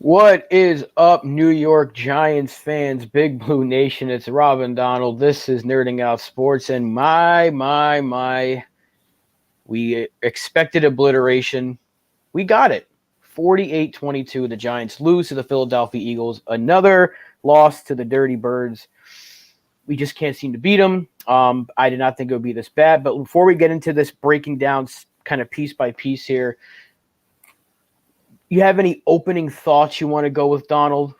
What is up, New York Giants fans, Big Blue Nation? It's Robin Donald. This is Nerding Out Sports, and we expected obliteration. We got it. 48-22, the Giants lose to the Philadelphia Eagles. Another loss to the Dirty Birds. We just can't seem to beat them. I did not think it would be this bad, but before we get into this breaking down kind of piece by piece here, you have any opening thoughts you want to go with, Donald?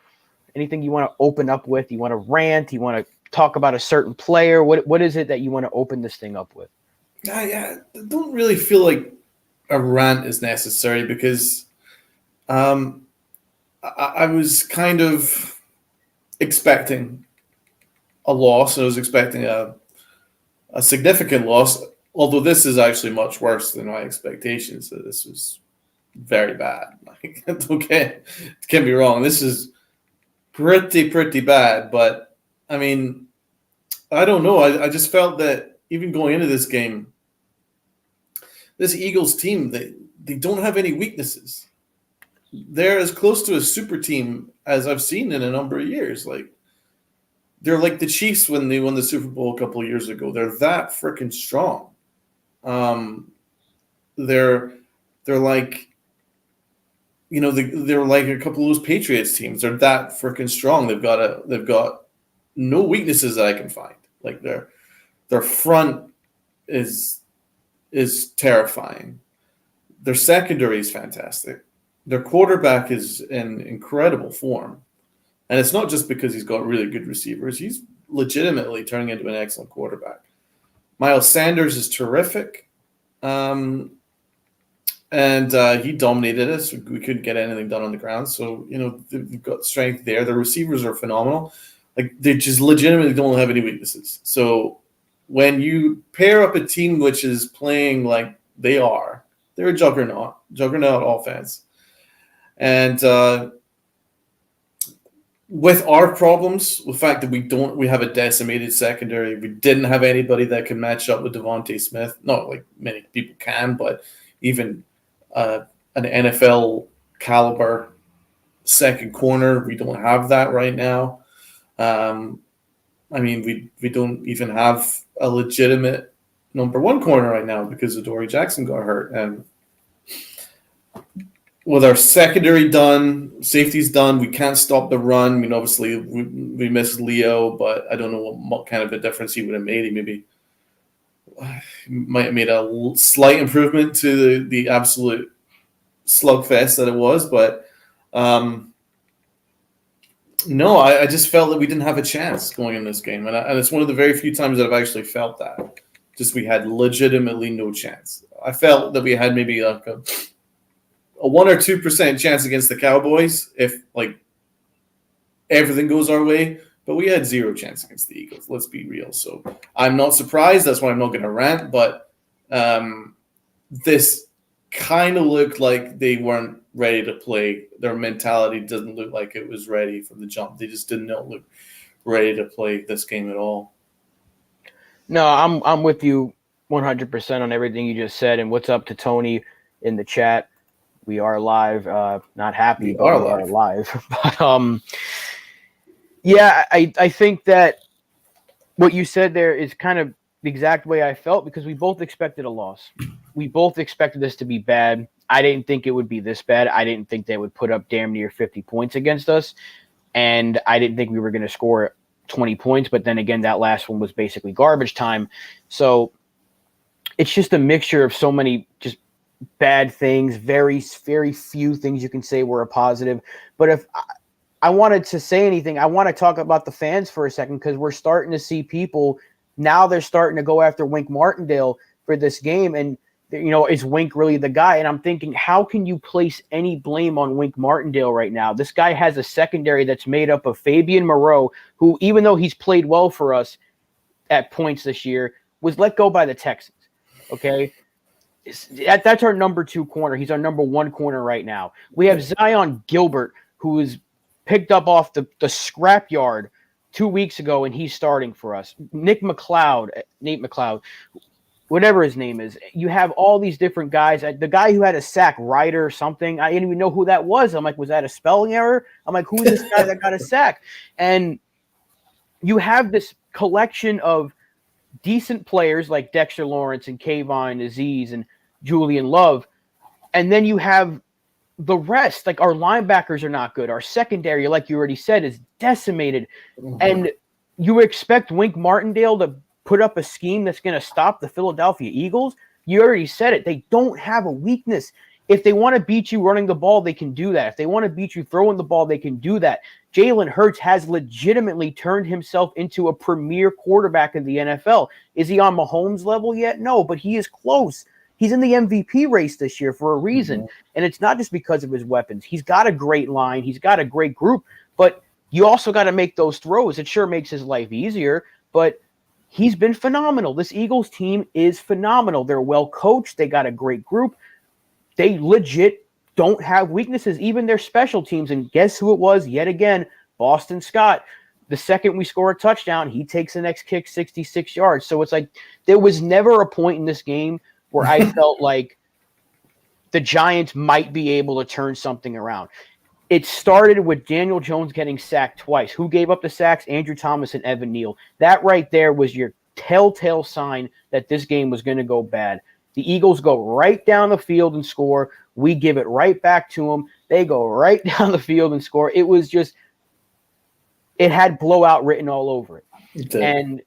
Anything you want to open up with? You want to rant? You want to talk about a certain player? What is it that you want to open this thing up with? I don't really feel like a rant is necessary because I was kind of expecting a loss. I was expecting a significant loss, although this is actually much worse than my expectations. So this was very bad. Like, don't get me wrong. This is pretty bad. But, I mean, I don't know. I just felt that even going into this game, this Eagles team, they don't have any weaknesses. They're as close to a super team as I've seen in a number of years. Like, they're like the Chiefs when they won the Super Bowl a couple of years ago. They're that freaking strong. They're like, you know, they're like a couple of those Patriots teams. They're that freaking strong. They've got no weaknesses that I can find. Like their front is terrifying. Their secondary is fantastic. Their quarterback is in incredible form. And it's not just because he's got really good receivers. He's legitimately turning into an excellent quarterback. Miles Sanders is terrific. And he dominated us. We couldn't get anything done on the ground. So, you know, they've got strength there. The receivers are phenomenal. Like, they just legitimately don't have any weaknesses. So when you pair up a team which is playing like they're a juggernaut offense. And with our problems, the fact that we have a decimated secondary, we didn't have anybody that can match up with Devontae Smith. Not like many people can, but even an NFL caliber second corner, we don't have that right now. I mean, we don't even have a legitimate number one corner right now because Adoree Jackson got hurt. And with our secondary done, safety's done, we can't stop the run. I mean, obviously, we missed Leo, but I don't know what kind of a difference he would have made. He maybe might have made a slight improvement to the absolute slugfest that it was. But no, I just felt that we didn't have a chance going in this game. And it's one of the very few times that I've actually felt that. Just we had legitimately no chance. I felt that we had maybe like a 1 or 2% chance against the Cowboys if like everything goes our way, but we had zero chance against the Eagles. Let's be real. So I'm not surprised. That's why I'm not going to rant. But this kind of looked like they weren't ready to play. Their mentality doesn't look like it was ready from the jump. They just did not look ready to play this game at all. No, I'm with you 100% on everything you just said. And what's up to Tony in the chat? We are live. Not happy, but we are live. But yeah, I think that what you said there is kind of the exact way I felt because we both expected a loss. We both expected this to be bad. I didn't think it would be this bad. I didn't think they would put up damn near 50 points against us. And I didn't think we were going to score 20 points. But then again, that last one was basically garbage time. So it's just a mixture of so many just bad things, very, very few things you can say were a positive. But if I wanted to say anything, I want to talk about the fans for a second because we're starting to see people now. They're starting to go after Wink Martindale for this game, and you know, is Wink really the guy? And I'm thinking, how can you place any blame on Wink Martindale right now? This guy has a secondary that's made up of Fabian Moreau, who, even though he's played well for us at points this year, was let go by the Texans. Okay. That's our number 2 corner. He's our number 1 corner right now. We have Zion Gilbert, who is picked up off the scrapyard 2 weeks ago, and he's starting for us. Nate McLeod, whatever his name is. You have all these different guys. The guy who had a sack, Ryder or something, I didn't even know who that was. I'm like, was that a spelling error? I'm like, who's this guy that got a sack? And you have this collection of decent players like Dexter Lawrence and Kayvon Aziz and Julian Love. And then you have the rest. Like, our linebackers are not good. Our secondary, like you already said, is decimated. Mm-hmm. And you expect Wink Martindale to put up a scheme that's going to stop the Philadelphia Eagles? You already said it. They don't have a weakness. If they want to beat you running the ball, they can do that. If they want to beat you throwing the ball, they can do that. Jalen Hurts has legitimately turned himself into a premier quarterback in the NFL. Is he on Mahomes level yet? No, but he is close. He's in the MVP race this year for a reason. Mm-hmm. And it's not just because of his weapons. He's got a great line. He's got a great group. But you also got to make those throws. It sure makes his life easier, but he's been phenomenal. This Eagles team is phenomenal. They're well coached. They got a great group. They legit don't have weaknesses, even their special teams. And guess who it was yet again? Boston Scott. The second we score a touchdown, he takes the next kick 66 yards. So it's like there was never a point in this game where I felt like the Giants might be able to turn something around. It started with Daniel Jones getting sacked twice. Who gave up the sacks? Andrew Thomas and Evan Neal. That right there was your telltale sign that this game was going to go bad. The Eagles go right down the field and score. We give it right back to them. They go right down the field and score. It was just, it had blowout written all over it. And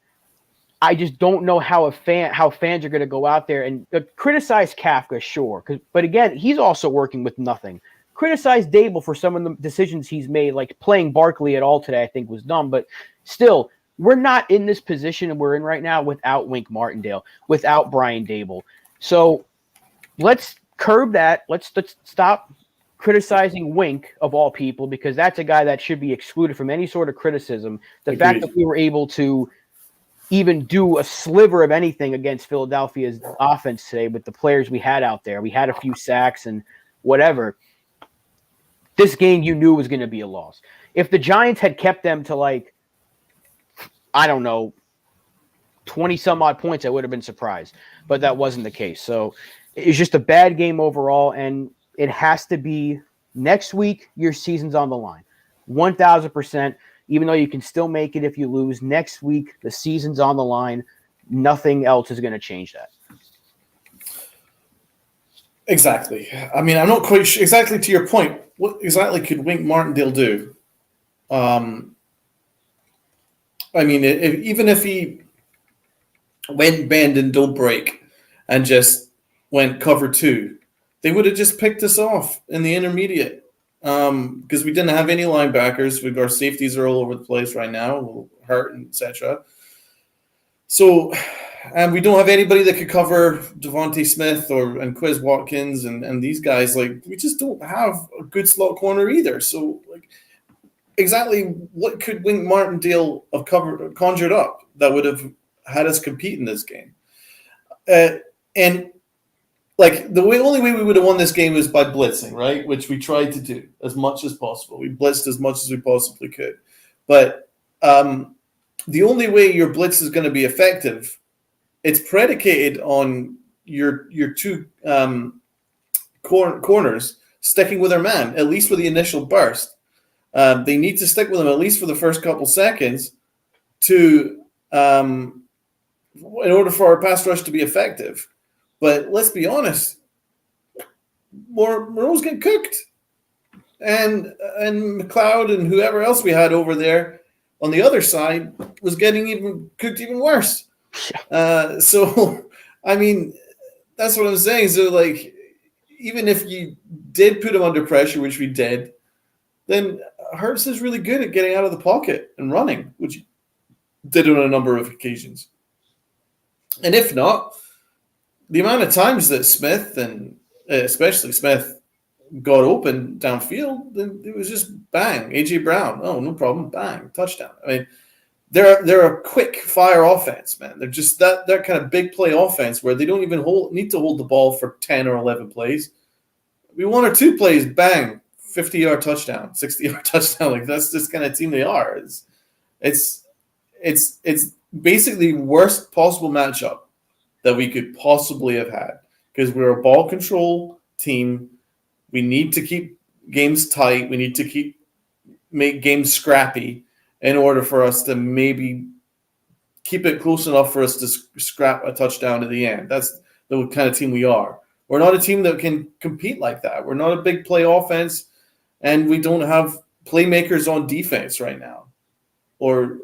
I just don't know how fans are going to go out there and criticize Kafka, sure. But again, he's also working with nothing. Criticize Dable for some of the decisions he's made, like playing Barkley at all today, I think was dumb. But still, we're not in this position we're in right now without Wink Martindale, without Brian Dable. So let's curb that. Let's stop criticizing Wink, of all people, because that's a guy that should be excluded from any sort of criticism. The fact that we were able to even do a sliver of anything against Philadelphia's offense today with the players we had out there. We had a few sacks and whatever. This game you knew was going to be a loss. If the Giants had kept them to, like, I don't know, 20-some-odd points, I would have been surprised. But that wasn't the case. So it's just a bad game overall, and it has to be next week, your season's on the line. 1,000%. Even though you can still make it if you lose, next week the season's on the line. Nothing else is going to change that. Exactly. I mean, I'm not quite sure. Exactly to your point, what exactly could Wink Martindale do? I mean, even if he went bend and don't break and just went cover two, they would have just picked us off in the intermediate because we didn't have any linebackers. Our safeties are all over the place right now, hurt and etc. So, and we don't have anybody that could cover Devontae Smith and Quiz Watkins and these guys. Like, we just don't have a good slot corner either. So, like, exactly what could Wink Martindale have conjured up that would have had us compete in this game? And like the only way we would have won this game was by blitzing, right? Which we tried to do as much as possible. We blitzed as much as we possibly could, but the only way your blitz is going to be effective, it's predicated on your two corners sticking with their man, at least for the initial burst. They need to stick with them at least for the first couple seconds in order for our pass rush to be effective. But let's be honest, Moreau's getting cooked, and McLeod and whoever else we had over there on the other side was getting cooked even worse. So, I mean, that's what I'm saying. So, like, even if you did put him under pressure, which we did, then Hurts is really good at getting out of the pocket and running, which he did on a number of occasions. And if not, the amount of times that Smith and especially Smith got open downfield, then it was just bang, A.J. Brown. Oh, no problem. Bang, touchdown. I mean, they're a quick fire offense, man. They're just that kind of big play offense where they don't even need to hold the ball for 10 or 11 plays. We 1 or 2 plays, bang, 50-yard touchdown, 60-yard touchdown. Like, that's just kind of team they are. It's basically worst possible matchup that we could possibly have had, because we're a ball control team. We need to keep games tight. We need to make games scrappy in order for us to maybe keep it close enough for us to scrap a touchdown at the end. That's the kind of team we are. We're not a team that can compete like that. We're not a big play offense, and we don't have playmakers on defense right now. Or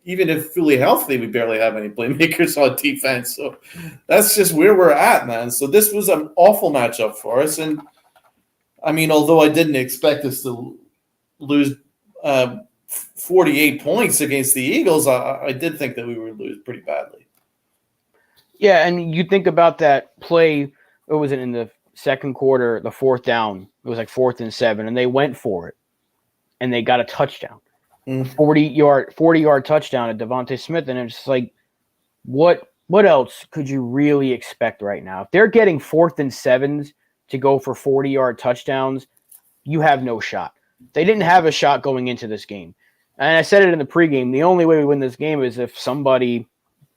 even if fully healthy, we barely have any playmakers on defense. So that's just where we're at, man. So this was an awful matchup for us. And, I mean, although I didn't expect us to lose 48 points against the Eagles, I did think that we would lose pretty badly. Yeah, and you think about that play, what was it, in the second quarter, the fourth down, it was like 4th and 7, and they went for it, and they got a touchdown. 40-yard touchdown at Devontae Smith, and it's like, what else could you really expect right now? If they're getting 4th and 7s to go for 40-yard touchdowns, you have no shot. They didn't have a shot going into this game. And I said it in the pregame, the only way we win this game is if somebody,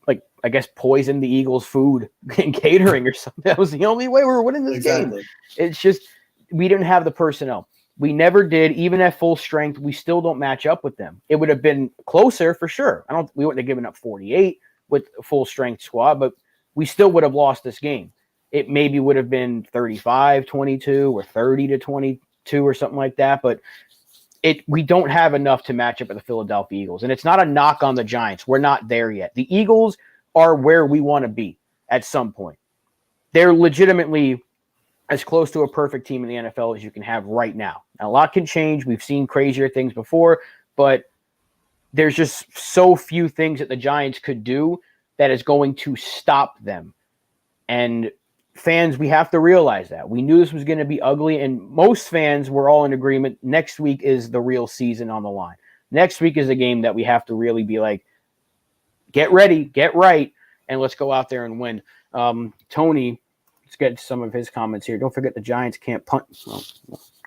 like, I guess, poisoned the Eagles' food in catering or something. That was the only way we were winning this game. It's just we didn't have the personnel. We never did. Even at full strength, we still don't match up with them. It would have been closer for sure. We wouldn't have given up 48 with a full strength squad, but we still would have lost this game. It maybe would have been 35-22 or 30-22 or something like that, but we don't have enough to match up with the Philadelphia Eagles. And it's not a knock on the Giants. We're not there yet. The Eagles are where we want to be at some point. They're legitimately as close to a perfect team in the NFL as you can have right now. Now, a lot can change. We've seen crazier things before, but there's just so few things that the Giants could do that is going to stop them. And fans, we have to realize that. We knew this was going to be ugly, and most fans were all in agreement. Next week is the real season on the line. Next week is a game that we have to really be like, get ready, get right, and let's go out there and win. Tony, let's get some of his comments here. Don't forget the Giants can't punt.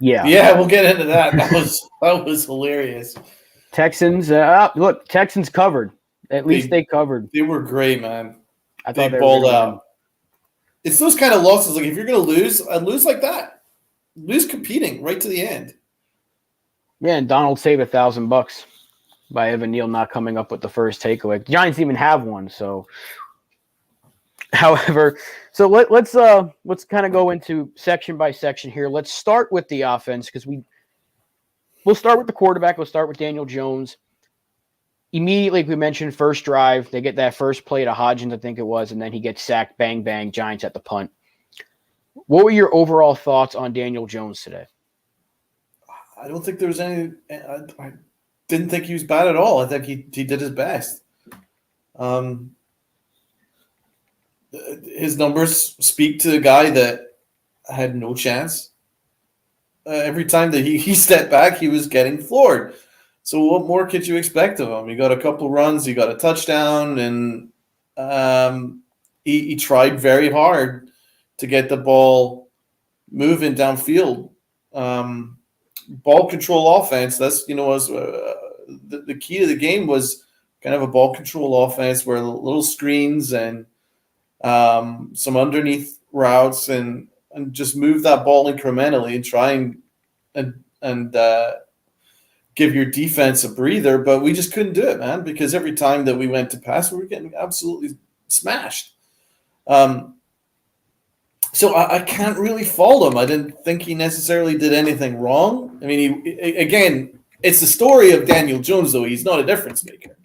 Yeah, we'll get into that. That was hilarious. Texans, look, Texans covered. At least they covered. They were great, man. I thought they balled out. It's those kind of losses. Like, if you're going to lose, I'd lose like that. Lose competing right to the end. Yeah, and Donald saved $1,000 by Evan Neal not coming up with the first takeaway. The Giants even have one, so. However, so let's kind of go into section by section here. Let's start with the offense, because we'll start with the quarterback. We'll start with Daniel Jones. Immediately, like we mentioned, first drive, they get that first play to Hodgins, I think it was, and then he gets sacked, bang, bang, Giants at the punt. What were your overall thoughts on Daniel Jones today? I don't think there was any – I didn't think he was bad at all. I think he did his best. His numbers speak to a guy that had no chance. Every time that he stepped back, he was getting floored. So what more could you expect of him? He got a couple runs, he got a touchdown, and he tried very hard to get the ball moving downfield. Ball control offense, that's, was the key to the game was kind of a ball control offense where little screens and some underneath routes and just move that ball incrementally and try and give your defense a breather. But we just couldn't do it, man, because every time that we went to pass, we were getting absolutely smashed. So I can't really fault him. I didn't think he necessarily did anything wrong. I mean, again, it's the story of Daniel Jones, though. He's not a difference maker.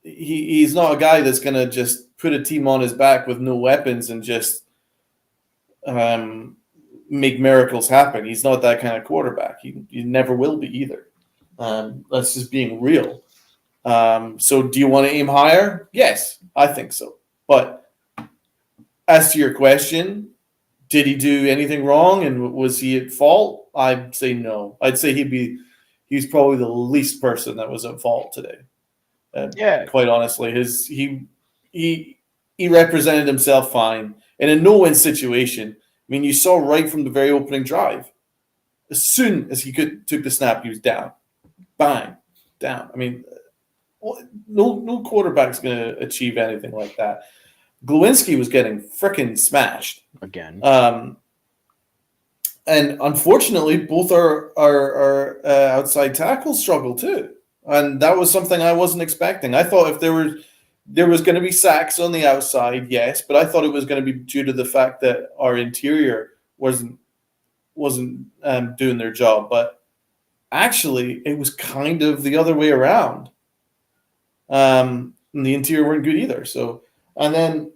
He's not a guy that's going to just put a team on his back with no weapons and just make miracles happen. He's not that kind of quarterback. He never will be either. That's just being real. So do you want to aim higher? Yes, I think so. But as to your question, did he do anything wrong and was he at fault? I'd say no. I'd say he's probably the least person that was at fault today. Quite honestly, he represented himself fine in a no-win situation. I mean, you saw right from the very opening drive, as soon as he took the snap, he was down, bang, down. I mean, no quarterback's going to achieve anything like that. Glowinski was getting freaking smashed again. And unfortunately, both our outside tackles struggle too. And that was something I wasn't expecting. I thought if there was going to be sacks on the outside, yes, but I thought it was going to be due to the fact that our interior wasn't doing their job. But actually, it was kind of the other way around. And the interior weren't good either. So, and then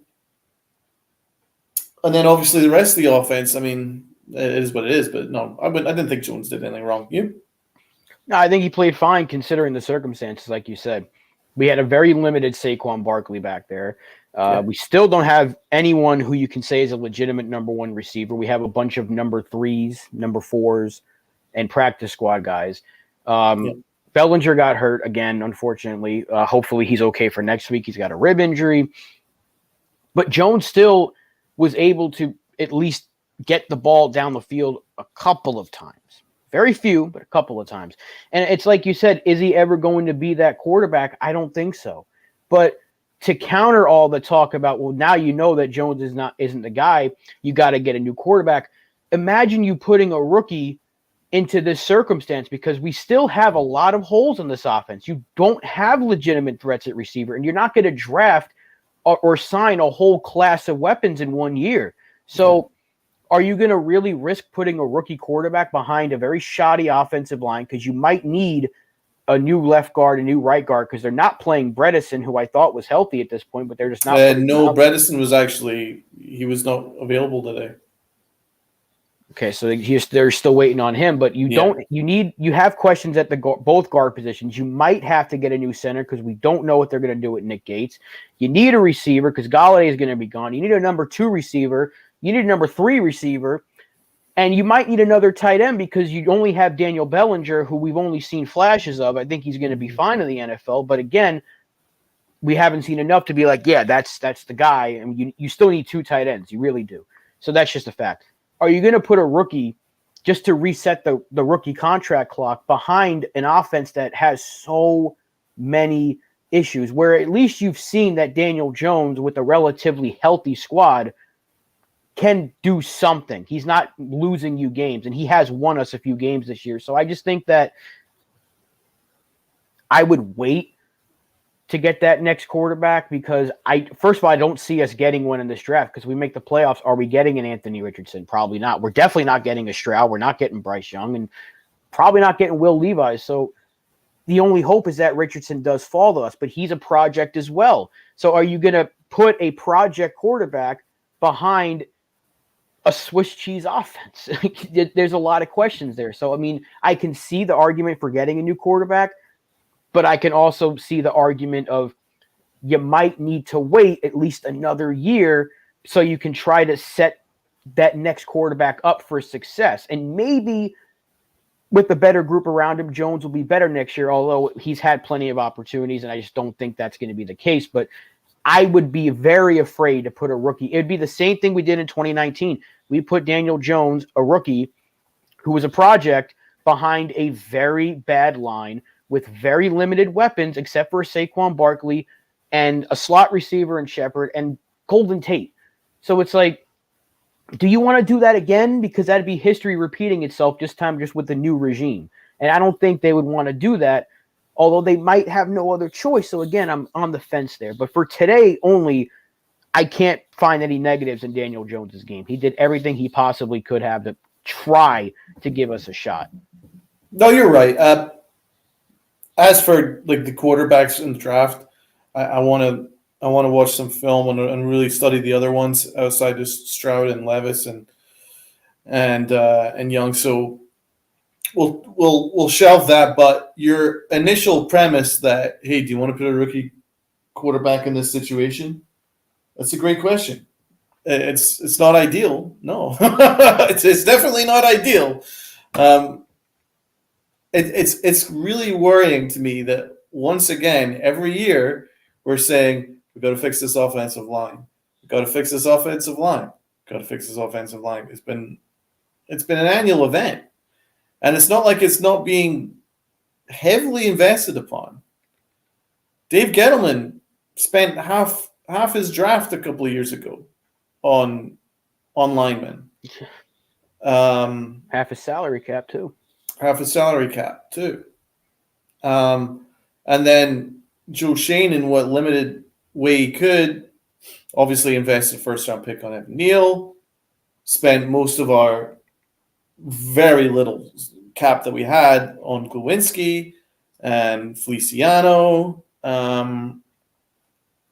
obviously the rest of the offense. I mean, it is what it is. But no, I didn't think Jones did anything wrong. You? No, I think he played fine considering the circumstances, like you said. We had a very limited Saquon Barkley back there. We still don't have anyone who you can say is a legitimate number one receiver. We have a bunch of number 3s, number 4s, and practice squad guys. Bellinger got hurt again, unfortunately. Hopefully he's okay for next week. He's got a rib injury. But Jones still was able to at least get the ball down the field a couple of times. Very few, but a couple of times. And it's like you said, is he ever going to be that quarterback? I don't think so. But to counter all the talk about, well, now you know that Jones isn't the guy, you got to get a new quarterback. Imagine you putting a rookie into this circumstance, because we still have a lot of holes in this offense. You don't have legitimate threats at receiver, and you're not going to draft or sign a whole class of weapons in 1 year. So are you going to really risk putting a rookie quarterback behind a very shoddy offensive line? Because you might need a new left guard, a new right guard, because they're not playing Bredesen, who I thought was healthy at this point, but they're just not. No, Bredesen was he was not available today. Okay, so they're still waiting on him, but you have questions at both guard positions. You might have to get a new center because we don't know what they're going to do with Nick Gates. You need a receiver because Golladay is going to be gone. You need a number 2 receiver. You need a number 3 receiver, and you might need another tight end because you only have Daniel Bellinger, who we've only seen flashes of. I think he's going to be fine in the NFL, but again, we haven't seen enough to be like, yeah, that's the guy. And you still need 2 tight ends. You really do. So that's just a fact. Are you going to put a rookie just to reset the rookie contract clock behind an offense that has so many issues, where at least you've seen that Daniel Jones with a relatively healthy squad can do something? He's not losing you games, and he has won us a few games this year. So I just think that I would wait to get that next quarterback, because first of all, I don't see us getting one in this draft, because we make the playoffs. Are we getting an Anthony Richardson? Probably not. We're definitely not getting a Stroud. We're not getting Bryce Young, and probably not getting Will Levis. So the only hope is that Richardson does fall to us, but he's a project as well. So are you going to put a project quarterback behind a Swiss cheese offense? There's a lot of questions there. So, I mean, I can see the argument for getting a new quarterback, but I can also see the argument of you might need to wait at least another year so you can try to set that next quarterback up for success. And maybe with a better group around him, Jones will be better next year, although he's had plenty of opportunities, and I just don't think that's going to be the case. But I would be very afraid to put a rookie. It would be the same thing we did in 2019. We put Daniel Jones, a rookie, who was a project, behind a very bad line with very limited weapons, except for Saquon Barkley and a slot receiver and Shepard and Golden Tate. So it's like, do you want to do that again? Because that'd be history repeating itself, this time just with the new regime. And I don't think they would want to do that, although they might have no other choice. So again, I'm on the fence there. But for today only, I can't find any negatives in Daniel Jones's game. He did everything he possibly could have to try to give us a shot. No, you're right. As for like the quarterbacks in the draft, I want to watch some film and really study the other ones outside just Stroud and Levis and Young. So we'll shelve that. But your initial premise that, hey, do you want to put a rookie quarterback in this situation? That's a great question. It's not ideal. No, it's definitely not ideal. It's really worrying to me that once again, every year we're saying we've got to fix this offensive line. We've got to fix this offensive line. Got to fix this offensive line. It's been an annual event, and it's not like it's not being heavily invested upon. Dave Gettleman spent half his draft a couple of years ago on linemen. Half his salary cap too. Half his salary cap too. And then Joe Schoen, in what limited way he could, obviously invested a first-round pick on Evan Neal, spent most of our very little cap that we had on Glowinski and Feliciano, and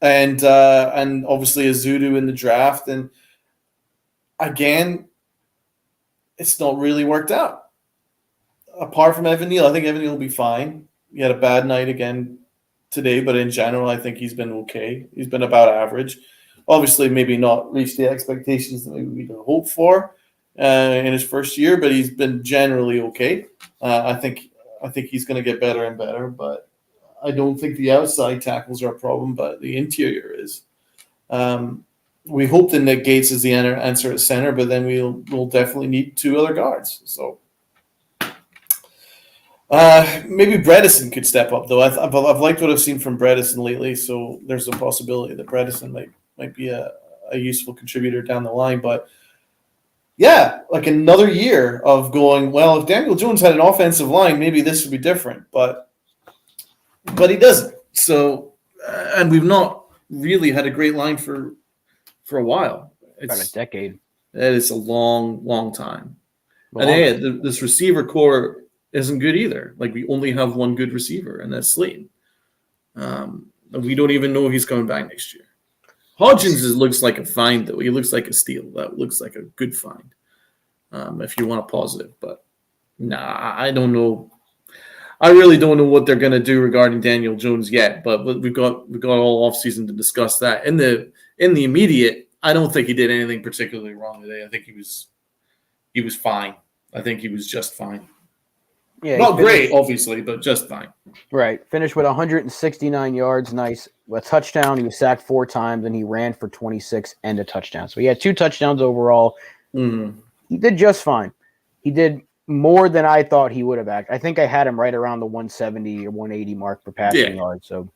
obviously Azudu in the draft. And again, it's not really worked out. Apart from Evan Neal, I think Evan Neal will be fine. He had a bad night again today, but in general, I think he's been okay. He's been about average. Obviously, maybe not reached the expectations that maybe we'd hoped for in his first year, but he's been generally okay. I think he's going to get better and better, but I don't think the outside tackles are a problem, but the interior is. We hope that Nick Gates is the answer at center, but then we'll definitely need two other guards. So maybe Bredesen could step up, though. I've liked what I've seen from Bredesen lately, so there's a possibility that Bredesen might be a useful contributor down the line. But yeah, like another year of going, well, if Daniel Jones had an offensive line, maybe this would be different, but he doesn't. So, and we've not really had a great line for a while. It's about a decade. That is a long, long time. And this receiver core isn't good either. Like, we only have one good receiver, and that's Slayton. We don't even know if he's coming back next year. Hodgins looks like a find, though. He looks like a steal. That looks like a good find, if you want a positive. But nah, I don't know. I really don't know what they're going to do regarding Daniel Jones yet. But we've got all offseason to discuss that. In the immediate, I don't think he did anything particularly wrong today. I think he was fine. I think he was just fine. Yeah, not great, obviously, but just fine. Right. Finished with 169 yards. Nice. A touchdown. He was sacked 4 times, and he ran for 26 and a touchdown. So he had 2 touchdowns overall. Mm-hmm. He did just fine. He did more than I thought he would have. I think I had him right around the 170 or 180 mark for passing yards. So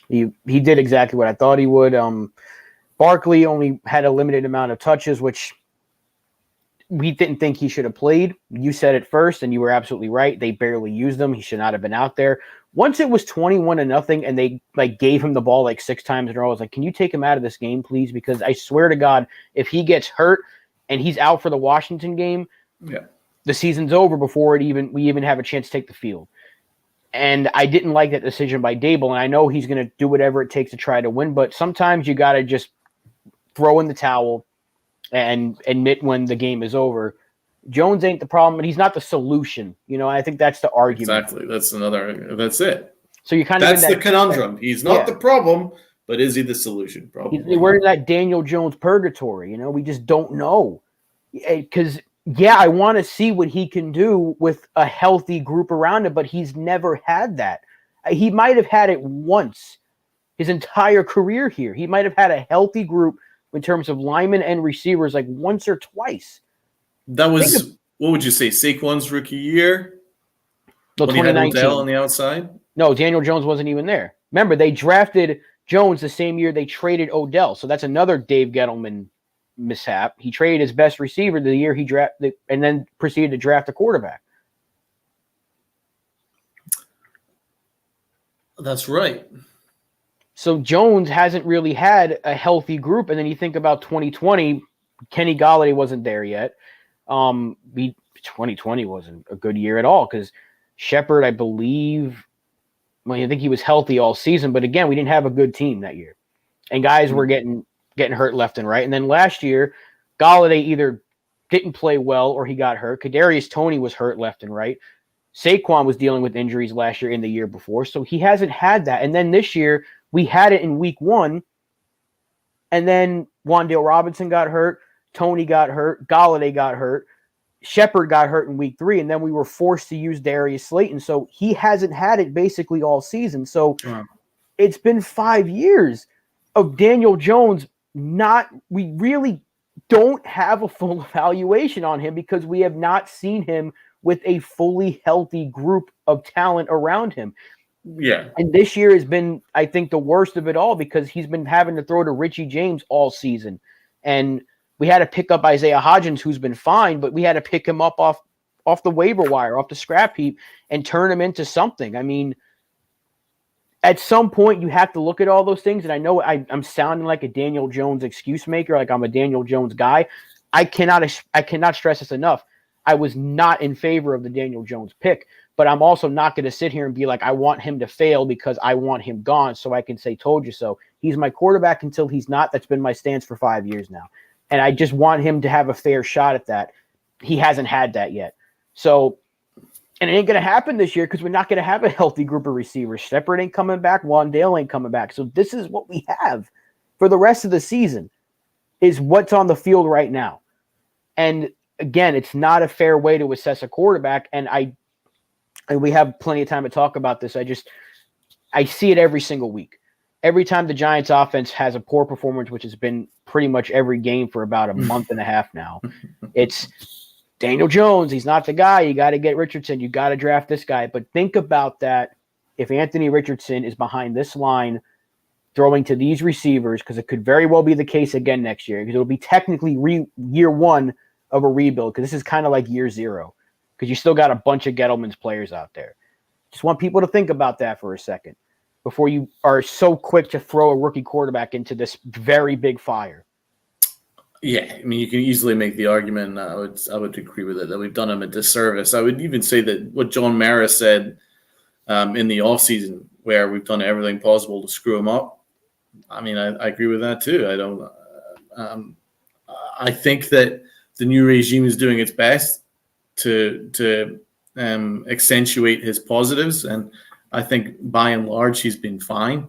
he did exactly what I thought he would. Barkley only had a limited amount of touches, which we didn't think he should have played. You said it first, and you were absolutely right. They barely used him. He should not have been out there. Once it was 21-0, and they gave him the ball 6 times in a row, I was like, can you take him out of this game, please? Because I swear to God, if he gets hurt and he's out for the Washington game, the season's over before we even have a chance to take the field. And I didn't like that decision by Dable, and I know he's going to do whatever it takes to try to win, but sometimes you got to just throw in the towel and admit when the game is over. Jones ain't the problem, but he's not the solution. I think that's the argument. Exactly. That's it. So you that's the conundrum. He's not the problem, but is he the solution? Probably. We're in that Daniel Jones purgatory. We just don't know. Because, I want to see what he can do with a healthy group around him, but he's never had that. He might have had it once his entire career here. He might have had a healthy group in terms of linemen and receivers once or twice. That was, what would you say, Saquon's rookie year? No, when he had Odell on the outside? No, Daniel Jones wasn't even there. Remember, they drafted Jones the same year they traded Odell. So that's another Dave Gettleman mishap. He traded his best receiver the year he drafted and then proceeded to draft a quarterback. That's right. So Jones hasn't really had a healthy group. And then you think about 2020, Kenny Golladay wasn't there yet. 2020 wasn't a good year at all because Shepard, I believe, I think he was healthy all season. But again, we didn't have a good team that year. And guys were getting hurt left and right. And then last year, Golladay either didn't play well or he got hurt. Kadarius Toney was hurt left and right. Saquon was dealing with injuries last year and the year before. So he hasn't had that. And then this year, we had it in week 1, and then Wan'Dale Robinson got hurt, Toney got hurt, Golladay got hurt, Shepard got hurt in week 3, and then we were forced to use Darius Slayton. So he hasn't had it basically all season. So it's been 5 years of Daniel Jones we really don't have a full evaluation on him because we have not seen him with a fully healthy group of talent around him. Yeah. And this year has been, I think, the worst of it all because he's been having to throw to Richie James all season. And we had to pick up Isaiah Hodgins, who's been fine, but we had to pick him up off the waiver wire, off the scrap heap, and turn him into something. I mean, at some point, you have to look at all those things. And I know I'm sounding like a Daniel Jones excuse maker, like I'm a Daniel Jones guy. I cannot stress this enough. I was not in favor of the Daniel Jones pick, but I'm also not going to sit here and be like, I want him to fail because I want him gone so I can say, told you so. He's my quarterback until he's not. That's been my stance for 5 years now. And I just want him to have a fair shot at that. He hasn't had that yet. So, and it ain't going to happen this year because we're not going to have a healthy group of receivers. Shepard ain't coming back. Wandale ain't coming back. So this is what we have for the rest of the season is what's on the field right now. And again, it's not a fair way to assess a quarterback. And we have plenty of time to talk about this. I see it every single week. Every time the Giants offense has a poor performance, which has been pretty much every game for about a month and a half now, it's Daniel Jones. He's not the guy. You got to get Richardson. You got to draft this guy. But think about that. If Anthony Richardson is behind this line throwing to these receivers, because it could very well be the case again next year, because it'll be technically year one of a rebuild, because this is kind of like year zero, because you still got a bunch of Gettleman's players out there. Just want people to think about that for a second before you are so quick to throw a rookie quarterback into this very big fire. Yeah, I mean, you can easily make the argument, I would agree with it, that we've done him a disservice. I would even say that what John Mara said in the offseason, where we've done everything possible to screw him up, I mean, I agree with that too. I think that the new regime is doing its best to accentuate his positives, and I think by and large he's been fine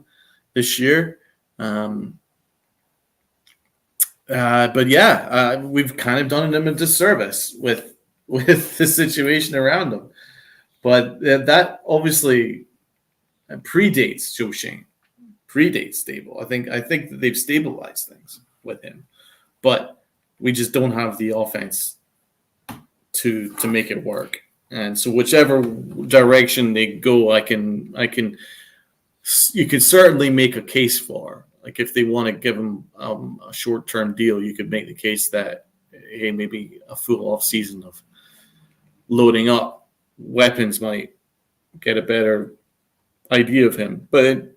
this year. But yeah, we've kind of done him a disservice with the situation around him. But that obviously predates Joe Schoen, predates Stable. I think that they've stabilized things with him, but we just don't have the offense to make it work. And so whichever direction they go, you can certainly make a case for. Like if they want to give him a short-term deal, you could make the case that, hey, maybe a full off season of loading up weapons might get a better idea of him. But it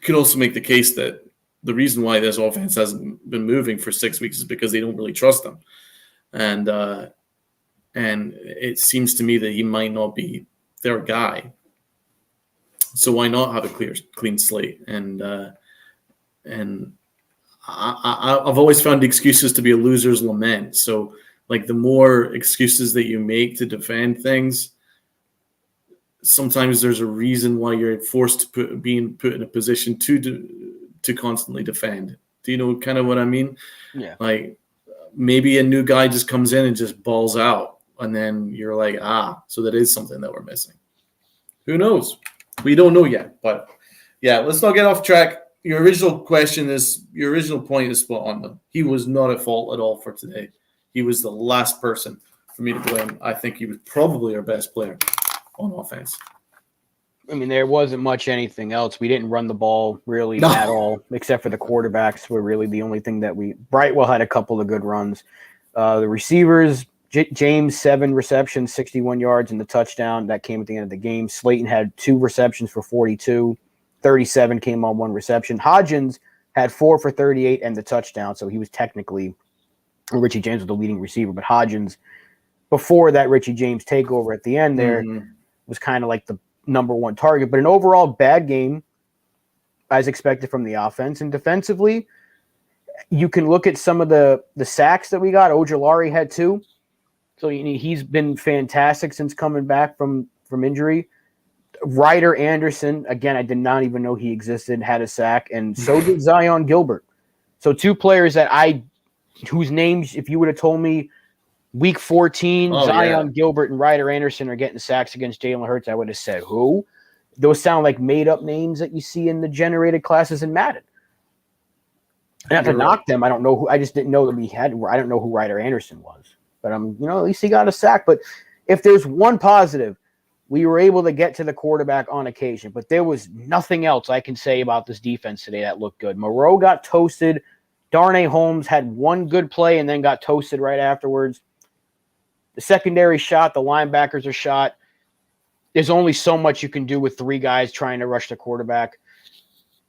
could also make the case that the reason why this offense hasn't been moving for 6 weeks is because they don't really trust him. And it seems to me that he might not be their guy. So why not have a clean slate? And I've always found excuses to be a loser's lament. So like the more excuses that you make to defend things, sometimes there's a reason why you're forced to being put in a position to constantly defend. Do you know kind of what I mean? Yeah. Like maybe a new guy just comes in and just balls out, and then you're like, so that is something that we're missing. Who knows? We don't know yet. But yeah, let's not get off track. Your original point is spot on, though. He was not at fault at all for today. He was the last person for me to blame. I think he was probably our best player on offense. I mean, there wasn't much anything else. We didn't run the ball really at all, except for the quarterbacks were really the only thing that Brightwell had a couple of good runs. The receivers, James, 7 receptions, 61 yards, and the touchdown. That came at the end of the game. Slayton had 2 receptions for 42. 37 came on 1 reception. Hodgins had 4 for 38 and the touchdown, so he was technically Richie James was the leading receiver. But Hodgins, before that Richie James takeover at the end there, was kind of like the number 1 target. But an overall bad game, as expected from the offense. And defensively, you can look at some of the sacks that we got. Ojulari had 2. So he's been fantastic since coming back from injury. Ryder Anderson, again, I did not even know he existed, had a sack, and so did Zion Gilbert. So 2 players whose names, if you would have told me week 14, Zion Gilbert and Ryder Anderson are getting sacks against Jalen Hurts, I would have said, who? Those sound like made-up names that you see in the generated classes in Madden. And to knock them, I don't know who. I just didn't know that I don't know who Ryder Anderson was. But at least he got a sack. But if there's one positive, We were able to get to the quarterback on occasion, but there was nothing else I can say about this defense today that looked good. Moreau got toasted. Darnay Holmes had one good play and then got toasted right afterwards. The secondary shot, the linebackers are shot. There's only so much you can do with three guys trying to rush the quarterback.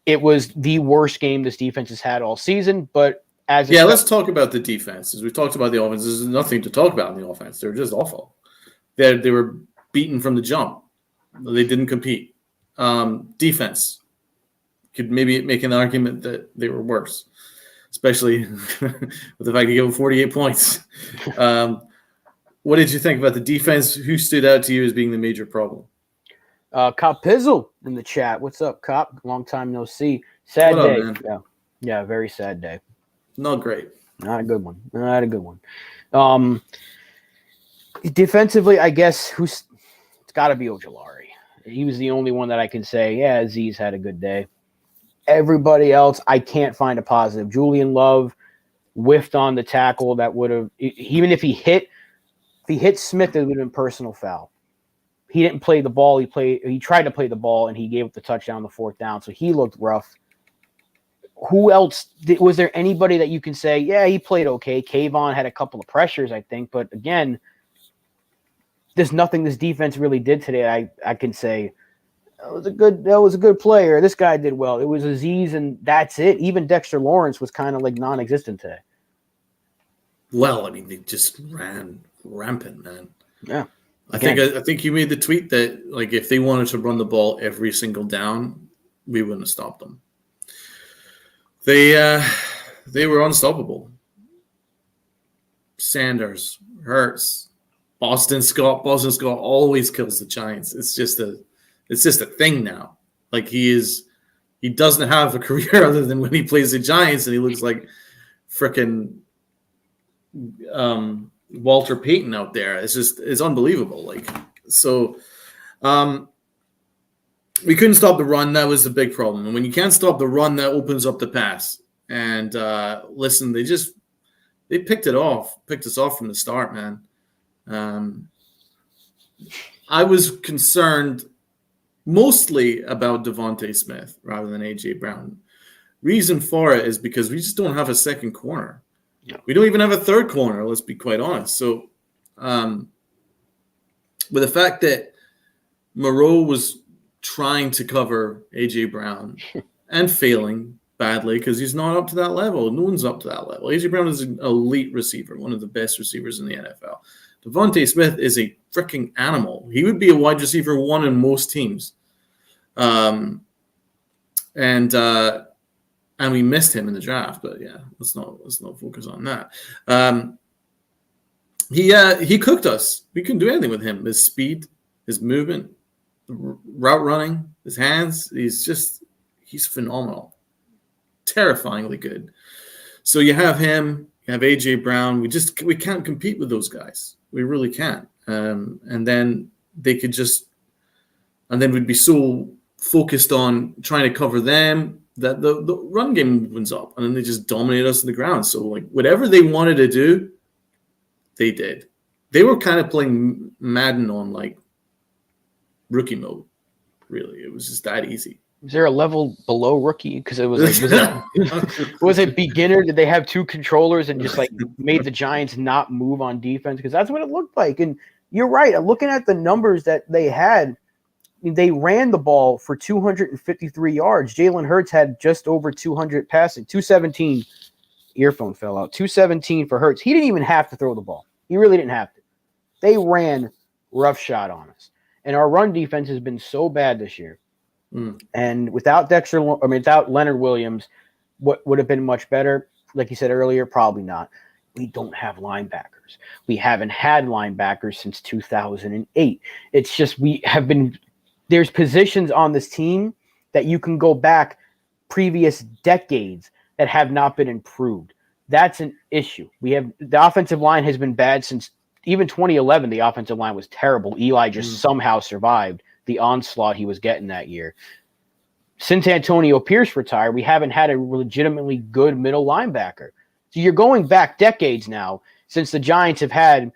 It was the worst game this defense has had all season, but let's talk about the defense. As we talked about the offense, there's nothing to talk about in the offense. They were just awful. They were beaten from the jump. They didn't compete. Defense could maybe make an argument that they were worse, especially with the fact they gave them 48 points. What did you think about the defense? Who stood out to you as being the major problem? Cop Pizzle in the chat. What's up, Cop? Long time no see. Sad day. Yeah, very sad day. Not great. Not a good one. Defensively, I guess it's got to be Ojulari. He was the only one that I can say, yeah, Azeez had a good day. Everybody else, I can't find a positive. Julian Love whiffed on the tackle that would have, even if he hit Smith, it would have been personal foul. He didn't play the ball. He tried to play the ball, and he gave up the touchdown on the 4th down, so he looked rough. Who else? Was there anybody that you can say, yeah, he played okay? Kayvon had a couple of pressures, I think, but again, there's nothing this defense really did today. I can say that was a good player. This guy did well. It was Azeez, and that's it. Even Dexter Lawrence was kind of like non-existent today. Well, I mean, they just ran rampant, man. Yeah. I think you made the tweet that, like, if they wanted to run the ball every single down, we wouldn't have stopped them. They were unstoppable. Sanders, Hurts, Boston Scott always kills the Giants. It's just a thing now. Like, he doesn't have a career other than when he plays the Giants, and he looks like frickin' Walter Payton out there. It's unbelievable. Like, so we couldn't stop the run. That was the big problem. And when you can't stop the run, that opens up the pass. And listen, they picked us off from the start, man. I was concerned mostly about Devontae Smith rather than AJ Brown. Reason for it is because we just don't have a second corner. No. We don't even have a third corner, let's be quite honest. So with the fact that Moreau was trying to cover AJ Brown and failing badly because he's not up to that level. No one's up to that level. AJ Brown is an elite receiver, one of the best receivers in the NFL. Devontae Smith is a freaking animal. He would be a wide receiver 1 in most teams. And we missed him in the draft, but yeah, let's not focus on that. He cooked us. We couldn't do anything with him. His speed, his movement, route running, his hands. He's phenomenal, terrifyingly good. So you have him, you have AJ Brown. We can't compete with those guys. We really can't. And then we'd be so focused on trying to cover them that the run game opens up, and then they just dominate us in the ground. So, like, whatever they wanted to do, they did. They were kind of playing Madden on, like, rookie mode, really. It was just that easy. Is there a level below rookie? Because it was like, was it beginner? Did they have 2 controllers and just, like, made the Giants not move on defense? Because that's what it looked like. And you're right. Looking at the numbers that they had, they ran the ball for 253 yards. Jalen Hurts had just over 200 passing. 217. Earphone fell out. 217 for Hurts. He didn't even have to throw the ball. He really didn't have to. They ran roughshod on us. And our run defense has been so bad this year. And without Leonard Williams, what would have been much better? Like you said earlier, probably not. We don't have linebackers. We haven't had linebackers since 2008. It's just there's positions on this team that you can go back previous decades that have not been improved. That's an issue. The offensive line has been bad since even 2011. The offensive line was terrible. Eli just somehow survived the onslaught he was getting that year. Since Antonio Pierce retired, we haven't had a legitimately good middle linebacker. So you're going back decades now since the Giants have had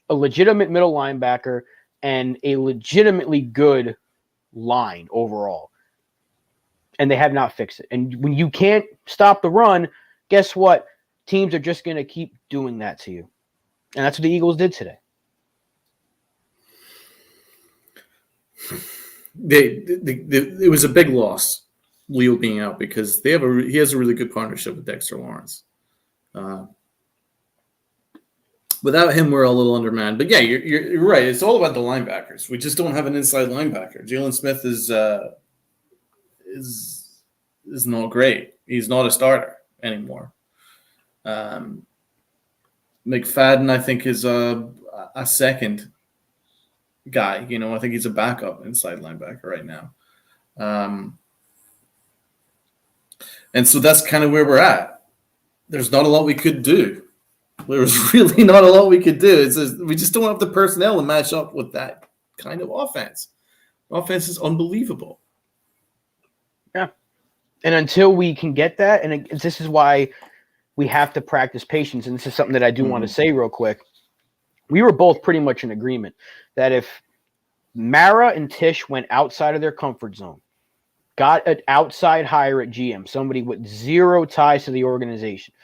a legitimate middle linebacker and a legitimately good line overall. And they have not fixed it. And when you can't stop the run, guess what? Teams are just going to keep doing that to you. And that's what the Eagles did today. It was a big loss, Leo being out, because he has a really good partnership with Dexter Lawrence. Without him, we're a little undermanned. But yeah, you're right. It's all about the linebackers. We just don't have an inside linebacker. Jalen Smith is not great. He's not a starter anymore. McFadden, I think, is a second guy. I think he's a backup inside linebacker right now. And so that's kind of where we're at. There's not a lot we could do. There was really not a lot we could do. We just don't have the personnel to match up with that kind of offense. Offense is unbelievable. Yeah. And until we can get that, and this is why we have to practice patience, and this is something that I do want to say real quick. We were both pretty much in agreement that if Mara and Tisch went outside of their comfort zone, got an outside hire at GM, somebody with zero ties to the organization,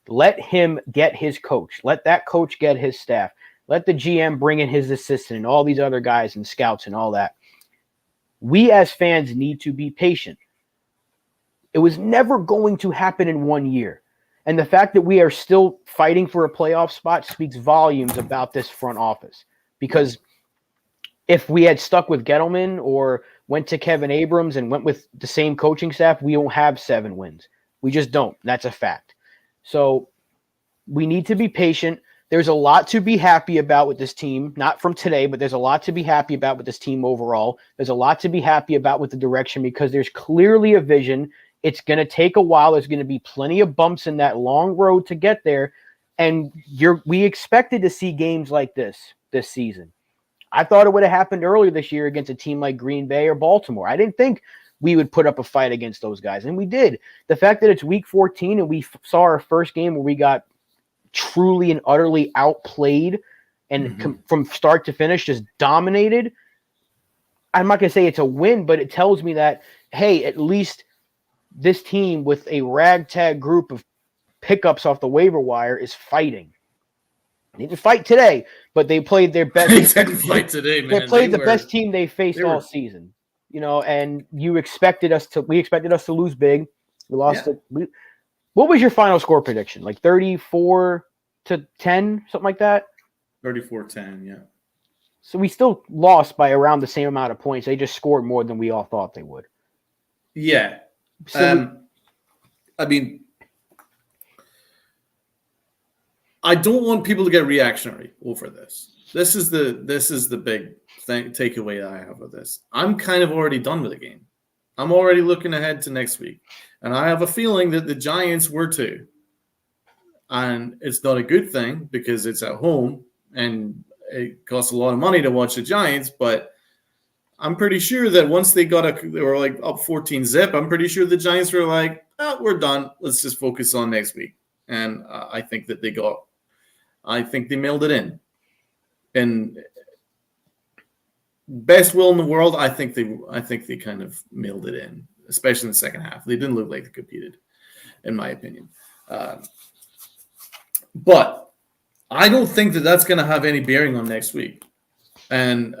let him get his coach. Let that coach get his staff. Let the GM bring in his assistant and all these other guys and scouts and all that. We as fans need to be patient. It was never going to happen in 1 year. And the fact that we are still fighting for a playoff spot speaks volumes about this front office. Because if we had stuck with Gettleman or went to Kevin Abrams and went with the same coaching staff, we don't have 7 wins. We just don't. That's a fact. So we need to be patient. There's a lot to be happy about with this team, not from today, but there's a lot to be happy about with this team overall. There's a lot to be happy about with the direction because there's clearly a vision. It's going to take a while. There's going to be plenty of bumps in that long road to get there. And we expected to see games like this season. I thought it would have happened earlier this year against a team like Green Bay or Baltimore. I didn't think we would put up a fight against those guys, and we did. The fact that it's week 14 and we saw our first game where we got truly and utterly outplayed and from start to finish just dominated, I'm not going to say it's a win, but it tells me that, hey, at least this team with a ragtag group of pickups off the waiver wire is fighting. They didn't fight today, but they played their best. They didn't fight today, man. They played the best team they faced all season. And we expected us to lose big. We lost it. What was your final score prediction? Like 34-10, something like that? 34-10, yeah. So we still lost by around the same amount of points. They just scored more than we all thought they would. Yeah. So I mean, I don't want people to get reactionary over this. This is the big takeaway I have of this. I'm kind of already done with the game. I'm already looking ahead to next week. And I have a feeling that the Giants were too. And it's not a good thing because it's at home and it costs a lot of money to watch the Giants. But I'm pretty sure that once they were like up 14-0, I'm pretty sure the Giants were like, we're done. Let's just focus on next week. And I think that they mailed it in. And best will in the world, I think they kind of mailed it in, especially in the second half. They didn't look like they competed, in my opinion. But I don't think that that's going to have any bearing on next week. And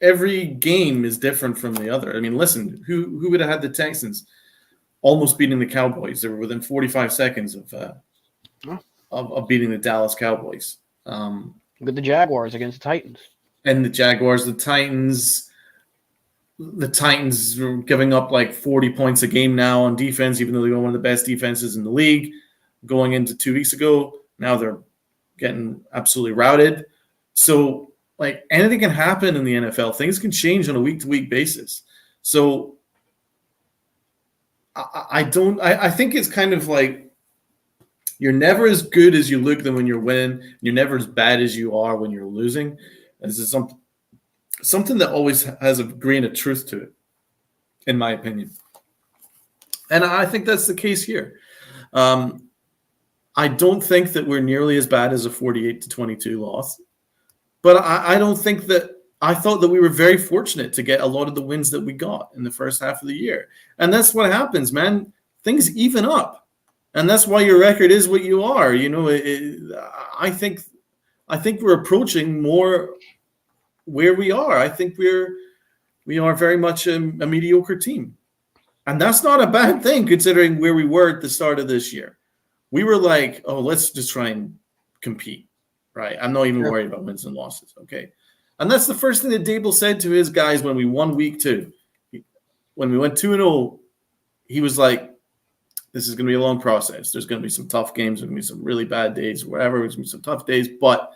every game is different from the other. I mean, listen, who would have had the Texans almost beating the Cowboys? They were within 45 seconds of beating the Dallas Cowboys. Look at the Jaguars against the Titans. And the Jaguars, the Titans are giving up like 40 points a game now on defense, even though they're one of the best defenses in the league. Going into 2 weeks ago, now they're getting absolutely routed. So, like, anything can happen in the NFL. Things can change on a week-to-week basis. So, I think it's kind of like you're never as good as you look than when you're winning. You're never as bad as you are when you're losing. This is something that always has a grain of truth to it, in my opinion. And I think that's the case here. I don't think that we're nearly as bad as a 48-22 loss. But I don't think that I thought that we were very fortunate to get a lot of the wins that we got in the first half of the year. And that's what happens, man. Things even up. And that's why your record is what you are. You know, I think we're approaching more where we are. I think we are very much a mediocre team. And that's not a bad thing considering where we were at the start of this year. We were like, oh, let's just try and compete, right? I'm not even worried about wins and losses, okay? And that's the first thing that Dable said to his guys when we won week 2. When we went 2-0, he was like, this is going to be a long process. There's going to be some tough games. There's going to be some really bad days, whatever. There's going to be some tough days. But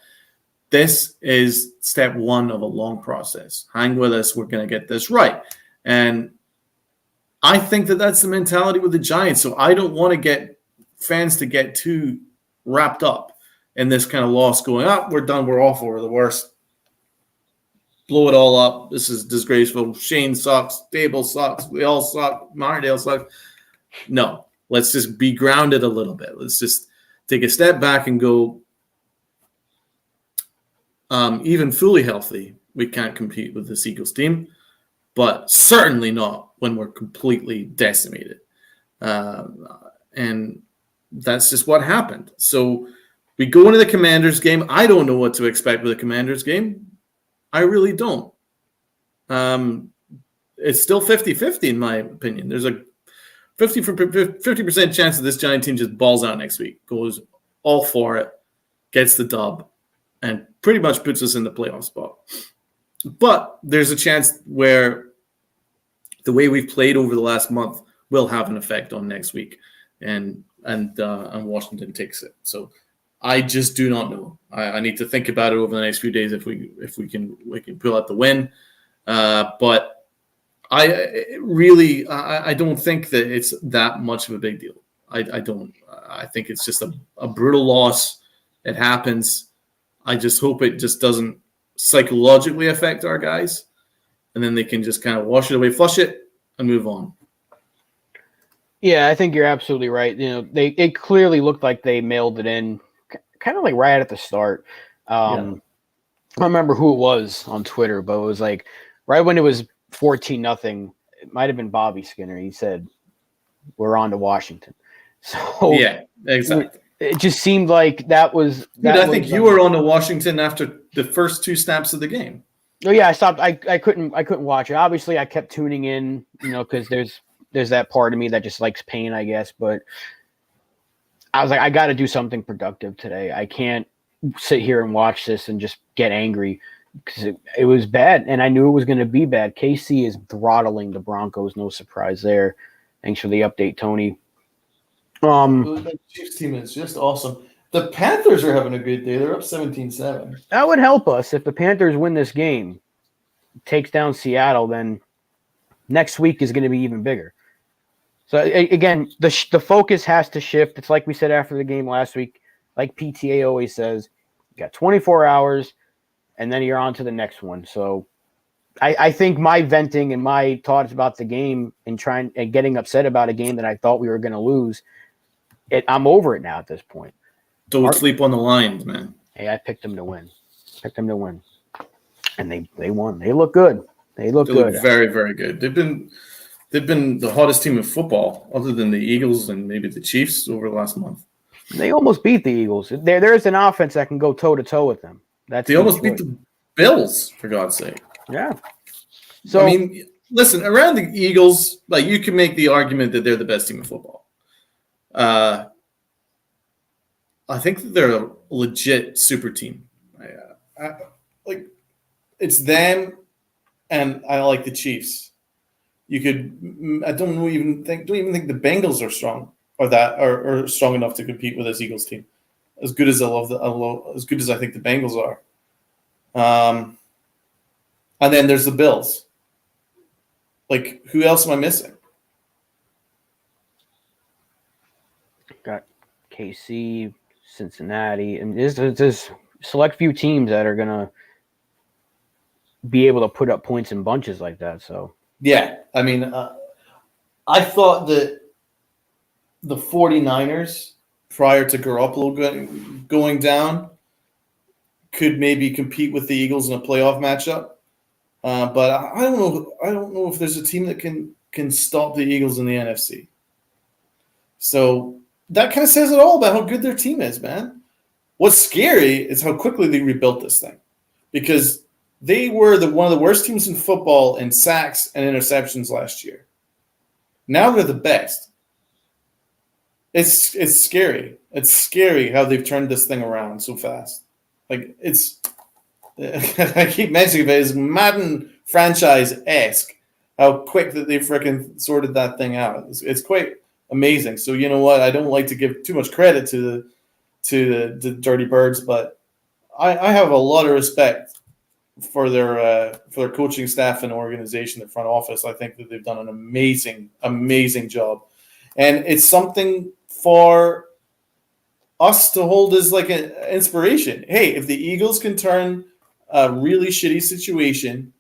this is step 1 of a long process. Hang with us. We're going to get this right. And I think that that's the mentality with the Giants. So I don't want to get fans to get too wrapped up in this kind of loss going up. We're done. We're awful. We're the worst. Blow it all up. This is disgraceful. Shane sucks. Dable sucks. We all suck. Martindale sucks. No. Let's just be grounded a little bit. Let's just take a step back and go, even fully healthy, we can't compete with this Eagles team, but certainly not when we're completely decimated. And that's just what happened. So we go into the Commanders game. I don't know what to expect with the Commanders game. I really don't. It's still 50-50 in my opinion. There's a 50% chance that this Giant team just balls out next week, goes all for it, gets the dub, and pretty much puts us in the playoff spot. But there's a chance where the way we've played over the last month will have an effect on next week, and Washington takes it. So I just do not know. I need to think about it over the next few days if we can pull out the win. But I don't think that it's that much of a big deal. I don't. I think it's just a brutal loss. It happens. I just hope it just doesn't psychologically affect our guys, and then they can just kind of wash it away, flush it, and move on. Yeah, I think you're absolutely right. You know, it clearly looked like they mailed it in, kind of like right at the start. I don't remember who it was on Twitter, but it was like right when it was 14-0. It might have been Bobby Skinner. He said, "We're on to Washington." So yeah, exactly. It just seemed like that was. I think you were on to Washington after the first 2 snaps of the game. Oh yeah, I stopped. I couldn't watch it. Obviously, I kept tuning in, you know, because there's that part of me that just likes pain, I guess. But I was like, I got to do something productive today. I can't sit here and watch this and just get angry. Because it was bad, and I knew it was going to be bad. KC is throttling the Broncos. No surprise there. Thanks for the update, Tony. The Chiefs team is just awesome. The Panthers are having a good day. They're up 17-7. That would help us if the Panthers win this game, takes down Seattle. Then next week is going to be even bigger. So again, the focus has to shift. It's like we said after the game last week. Like PTA always says, you got 24 hours. And then you're on to the next one. So I think my venting and my thoughts about the game and getting upset about a game that I thought we were going to lose, I'm over it now at this point. Don't sleep on the Lions, man. Hey, I picked them to win. And they won. They look good. They look very, very good. They've been the hottest team in football other than the Eagles and maybe the Chiefs over the last month. They almost beat the Eagles. There's an offense that can go toe-to-toe with them. They almost beat the Bills, for God's sake. Yeah. So I mean, listen, around the Eagles, like you can make the argument that they're the best team in football. I think that they're a legit super team. Like it's them, and I like the Chiefs. You could, I don't even think the Bengals are strong or strong enough to compete with this Eagles team. As good as as good as I think the Bengals are. And then there's the Bills. Like, who else am I missing? Got KC, Cincinnati, and there's select few teams that are gonna be able to put up points in bunches like that. So yeah, I mean, I thought that the 49ers prior to Garoppolo going down could maybe compete with the Eagles in a playoff matchup. But I don't know. I don't know if there's a team that can stop the Eagles in the NFC. So that kind of says it all about how good their team is, man. What's scary is how quickly they rebuilt this thing, because they were one of the worst teams in football in sacks and interceptions last year. Now they're the best. It's scary. It's scary how they've turned this thing around so fast. Like, it's I keep mentioning it, it's Madden franchise-esque how quick that they freaking sorted that thing out. It's quite amazing. So you know what? I don't like to give too much credit to the Dirty Birds, but I have a lot of respect for their coaching staff and organization, their front office. I think that they've done an amazing job, and it's something for us to hold as like an inspiration. Hey, if the Eagles can turn a really shitty situation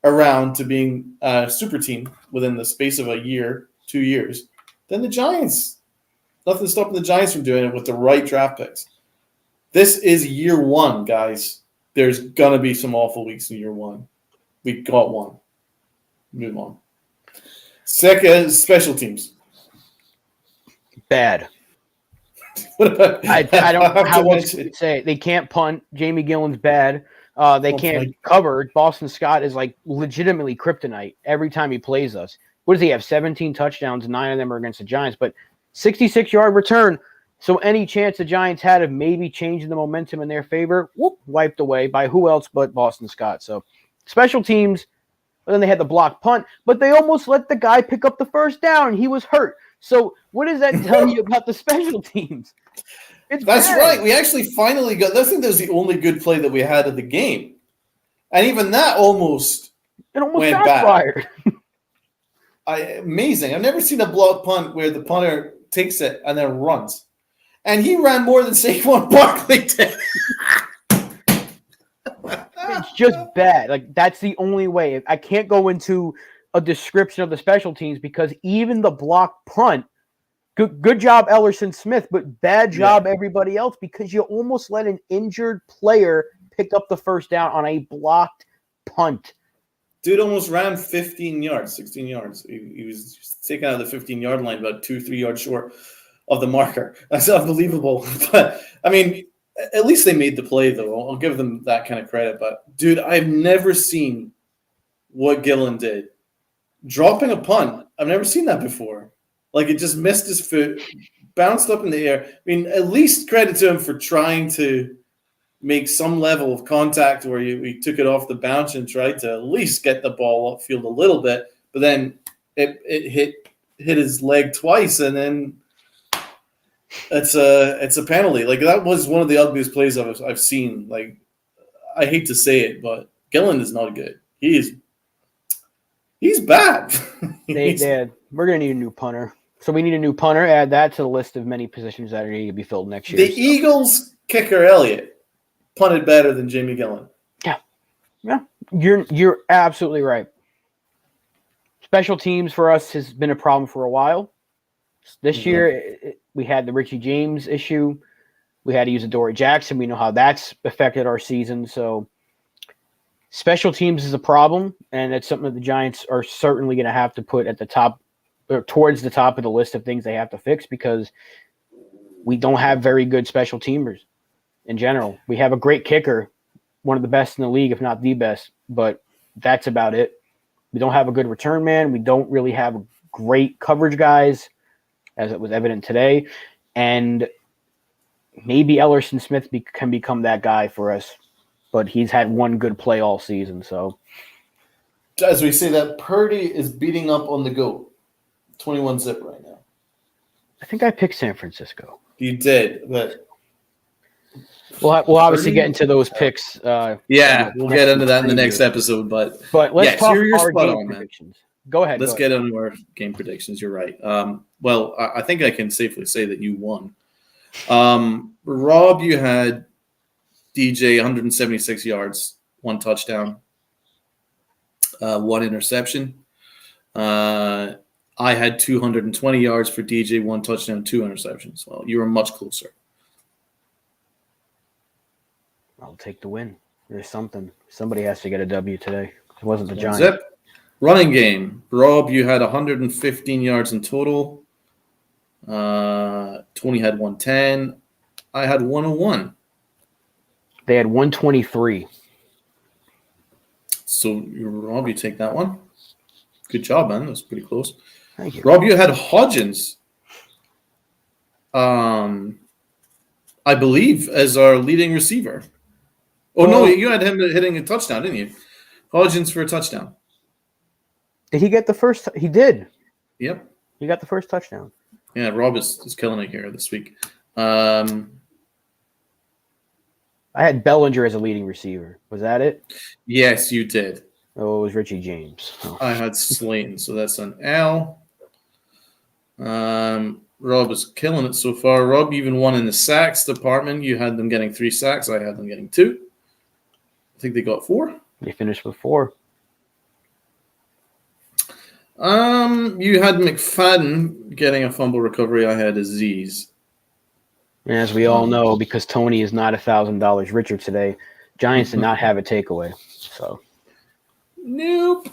around to being a super team within the space of a year, 2 years, then the Giants, nothing stopping the Giants from doing it with the right draft picks. This is year one, guys. There's going to be some awful weeks in year one. We got one. Move on. Second, special teams. Bad. I don't know how else to say it. They can't punt. Jamie Gillen's bad. They can't cover. Boston Scott is like legitimately kryptonite every time he plays us. What does he have? 17 touchdowns, 9 of them are against the Giants, but 66-yard return. So any chance the Giants had of maybe changing the momentum in their favor, wiped away by who else but Boston Scott. So special teams, but then they had the block punt, but they almost let the guy pick up the first down, and he was hurt. So what does that tell you about the special teams? That's bad. Right. We actually finally got – I think that was the only good play that we had of the game. And even that almost went backfired. Amazing. I've never seen a block punt where the punter takes it and then runs. And he ran more than Saquon Barkley did. It's just bad. Like, that's the only way. I can't go into a description of the special teams because even the block punt, good job Ellerson Smith, but bad job everybody else because you almost let an injured player pick up the first down on a blocked punt. Dude almost ran 15 yards, 16 yards. He was just taken out of the 15-yard line, about 2-3 yards short of the marker. That's unbelievable. But, I mean, at least they made the play, though. I'll give them that kind of credit. But, dude, I've never seen what Gillen did. Dropping a punt, I've never seen that before. Like, it just missed his foot, bounced up in the air. I mean, at least credit to him for trying to make some level of contact where he took it off the bounce and tried to at least get the ball upfield a little bit. But then it hit his leg twice, and then it's a penalty. Like, that was one of the ugliest plays I've seen. Like, I hate to say it, but Gillen is not good. He's bad. We're gonna need a new punter. So we need a new punter. Add that to the list of many positions that are going to be filled next year. The Eagles kicker Elliott punted better than Jamie Gillen. Yeah, you're absolutely right. Special teams for us has been a problem for a while. This year we had the Richie James issue. We had to use Adoree Jackson. We know how that's affected our season. So special teams is a problem, and it's something that the Giants are certainly going to have to put at the top or towards the top of the list of things they have to fix because we don't have very good special teamers in general. We have a great kicker, one of the best in the league, if not the best, but that's about it. We don't have a good return man. We don't really have great coverage guys, as it was evident today. And maybe Ellerson Smith can become that guy for us, but he's had one good play all season. So, as we say that, Purdy is beating up on the GOAT. 21-zip right now. I think I picked San Francisco. You did, but we'll obviously get into those picks. We'll get into that in the next episode. But let's talk our game predictions. Go ahead. Let's get into our game predictions. You're right. Well, I think I can safely say that you won. Rob, you had DJ 176 yards, 1 touchdown, 1 interception. I had 220 yards for DJ, 1 touchdown, 2 interceptions. Well, you were much closer. I'll take the win. There's something. Somebody has to get a W today. It wasn't the Giants. Zip. Running game. Rob, you had 115 yards in total. Tony had 110. I had 101. They had 123. So, Rob, you take that one. Good job, man. That was pretty close. Thank you. Rob, you had Hodgins, I believe, as our leading receiver. Oh, no, you had him hitting a touchdown, didn't you? Hodgins for a touchdown. Did he get the first? He did. Yep. He got the first touchdown. Yeah, Rob is killing it here this week. I had Bellinger as a leading receiver. Was that it? Yes, you did. Oh, it was Richie James. Oh. I had Slayton, so that's an L. Rob is killing it so far. Rob even won in the sacks department. You had them getting 3 sacks. I had them getting 2. I think they got 4. They finished with 4. You had McFadden getting a fumble recovery. I had Aziz. And as we all know, because Tony is not $1,000 richer today, Giants did not have a takeaway. So, nope.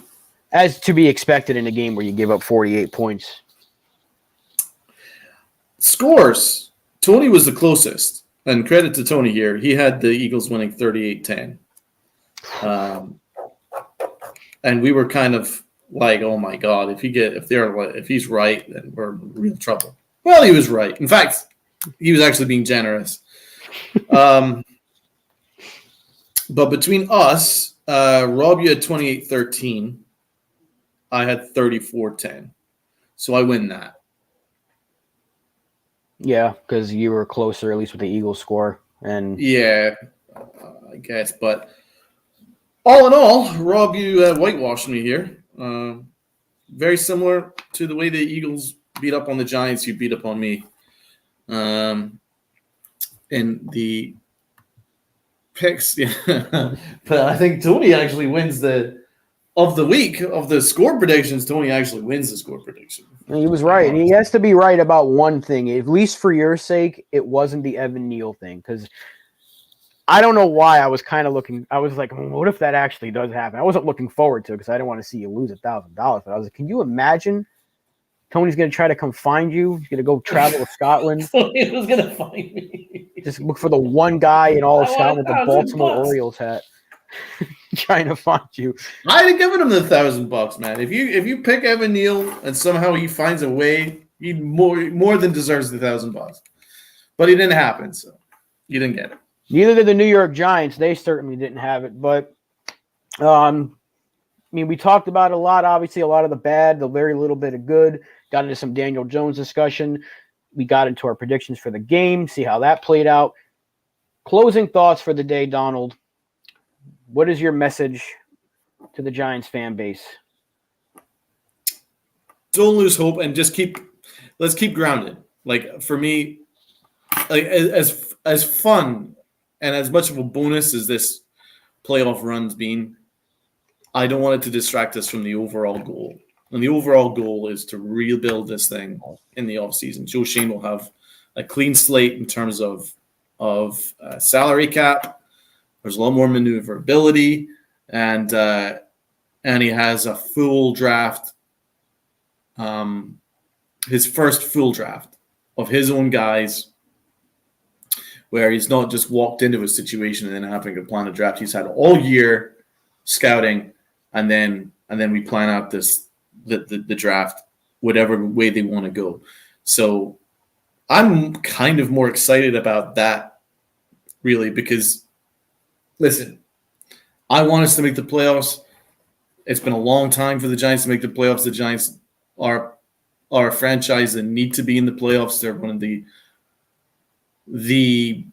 As to be expected in a game where you give up 48 points. Scores. Tony was the closest. And credit to Tony here. He had the Eagles winning 38-10. And we were kind of like, oh my God, if he's right, then we're in real trouble. Well, he was right. In fact, he was actually being generous. But between us, Rob, you had 28-13. I had 34-10. So I win that. Yeah, because you were closer, at least with the Eagles score. And yeah, I guess. But all in all, Rob, you whitewashed me here. Very similar to the way the Eagles beat up on the Giants, you beat up on me. In the picks, yeah. But I think Tony actually wins of the score predictions. Tony actually wins the score prediction. He was right. And he has to be right about one thing, at least for your sake. It wasn't the Evan Neal thing, because I don't know why I was kind of looking. I was like, what if that actually does happen? I wasn't looking forward to it because I didn't want to see you lose $1,000. But I was like, can you imagine Tony's going to try to come find you? He's going to go travel to Scotland. Tony was going to find me. Just look for the one guy in all of Scotland with the Baltimore Orioles hat. Trying to find you. I'd have given him the $1,000, man. If you pick Evan Neal and somehow he finds a way, he more than deserves the $1,000. But it didn't happen, so you didn't get it. Neither did the New York Giants. They certainly didn't have it. But, we talked about it a lot. Obviously, a lot of the bad, the very little bit of good. Got into some Daniel Jones discussion. We got into our predictions for the game, see how that played out. Closing thoughts for the day, Donald. What is your message to the Giants fan base? Don't lose hope and let's keep grounded. Like, for me, like as fun and as much of a bonus as this playoff run's been, I don't want it to distract us from the overall goal. And the overall goal is to rebuild this thing in the offseason. Joe Schoen will have a clean slate in terms of salary cap. There's a lot more maneuverability, and he has a full draft, his first full draft of his own guys, where he's not just walked into a situation and then having to plan a draft. He's had all year scouting, and then we plan out the draft whatever way they want to go. So I'm kind of more excited about that, really, because listen, I want us to make the playoffs. It's been a long time for the Giants to make the playoffs. The Giants are a franchise that need to be in the playoffs. They're one of the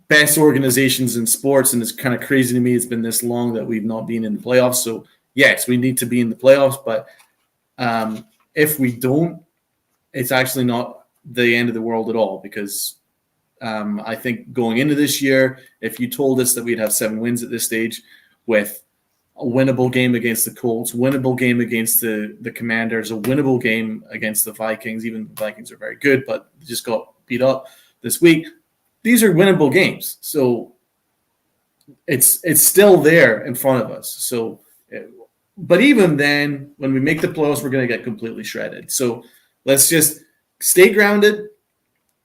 best organizations in sports, and it's kind of crazy to me it's been this long that we've not been in the playoffs. So, yes, we need to be in the playoffs, but if we don't, it's actually not the end of the world at all, because I think going into this year, if you told us that we'd have 7 wins at this stage with a winnable game against the Colts, winnable game against the Commanders, a winnable game against the Vikings, even the Vikings are very good, but they just got beat up this week. These are winnable games. So it's still there in front of us. So, but even then, when we make the playoffs, we're going to get completely shredded. So let's just stay grounded.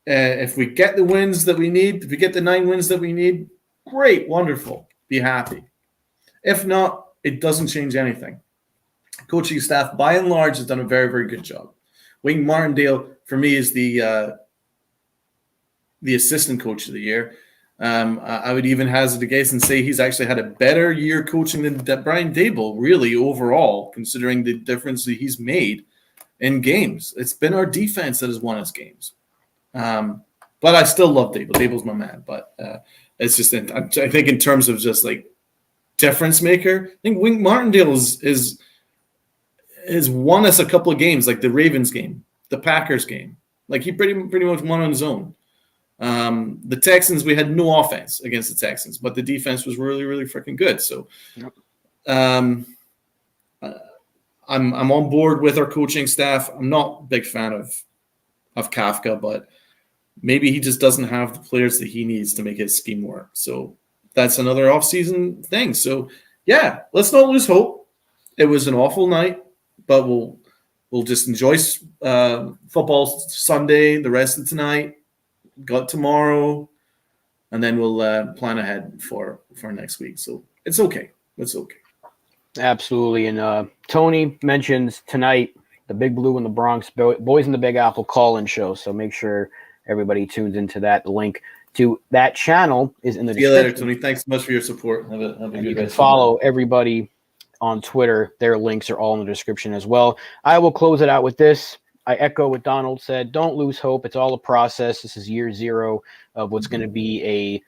If we get the wins that we need, if we get the 9 wins that we need, great, wonderful, be happy. If not, it doesn't change anything. Coaching staff, by and large, has done a very, very good job. Wink Martindale, for me, is the assistant coach of the year. I would even hazard a guess and say he's actually had a better year coaching than Brian Daboll, really, overall, considering the difference that he's made in games. It's been our defense that has won us games. But I still love Daboll. Daboll's my man. But it's just, I think in terms of just like difference maker, I think Wink Martindale has won us a couple of games, like the Ravens game, the Packers game. Like he pretty much won on his own. The Texans, we had no offense against the Texans, but the defense was really, really freaking good. So I'm on board with our coaching staff. I'm not a big fan of Kafka, but maybe he just doesn't have the players that he needs to make his scheme work. So that's another offseason thing. So yeah, let's not lose hope. It was an awful night, but we'll just enjoy football Sunday, the rest of tonight, got tomorrow, and then we'll plan ahead for next week. So it's okay. It's okay. Absolutely. And Tony mentions tonight the Big Blue and the Bronx Boys in the Big Apple call-in show. So make sure everybody tunes into that. The link to that channel is in the description. See you later, Tony. Thanks so much for your support. Have a good you can follow everybody on Twitter. Their links are all in the description as well. I will close it out with this. I echo what Donald said. Don't lose hope. It's all a process. This is year 0 of what's going to be a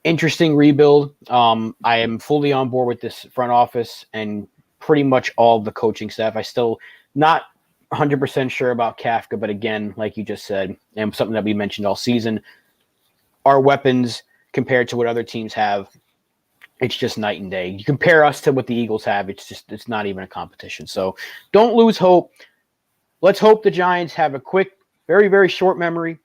interesting rebuild. I am fully on board with this front office and pretty much all of the coaching staff. I still not 100% sure about Kafka, but again, like you just said, and something that we mentioned all season, our weapons compared to what other teams have, it's just night and day. You compare us to what the Eagles have, it's not even a competition. So don't lose hope. Let's hope the Giants have a quick, very, very short memory.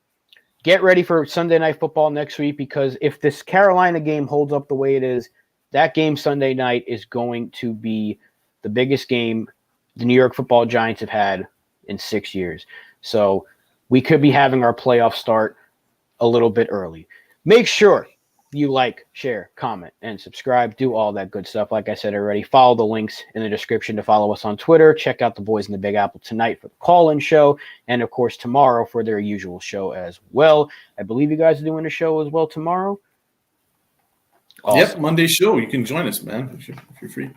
Get ready for Sunday Night Football next week, because if this Carolina game holds up the way it is, that game Sunday night is going to be the biggest game the New York Football Giants have had in 6 years. So we could be having our playoff start a little bit early. Make sure you like, share, comment, and subscribe. Do all that good stuff. Like I said already, follow the links in the description to follow us on Twitter. Check out the Boys in the Big Apple tonight for the call-in show, and of course tomorrow for their usual show as well. I believe you guys are doing a show as well tomorrow. Awesome. Yep, Monday show. You can join us, man, if you're free.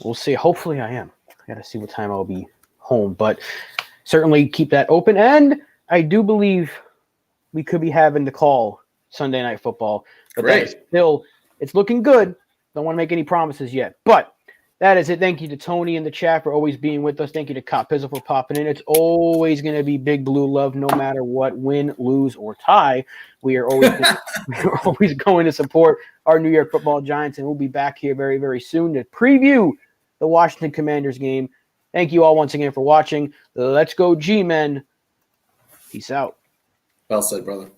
We'll see. Hopefully I am. I got to see what time I'll be home, but certainly keep that open. And I do believe we could be having the call Sunday Night Football. But that is still, it's looking good. Don't want to make any promises yet. But that is it. Thank you to Tony in the chat for always being with us. Thank you to Cop Pizzle for popping in. It's always going to be Big Blue love, no matter what, win, lose, or tie. We are always going to support our New York Football Giants, and we'll be back here very, very soon to preview the Washington Commanders game. Thank you all once again for watching. Let's go, G-Men. Peace out. Well said, brother.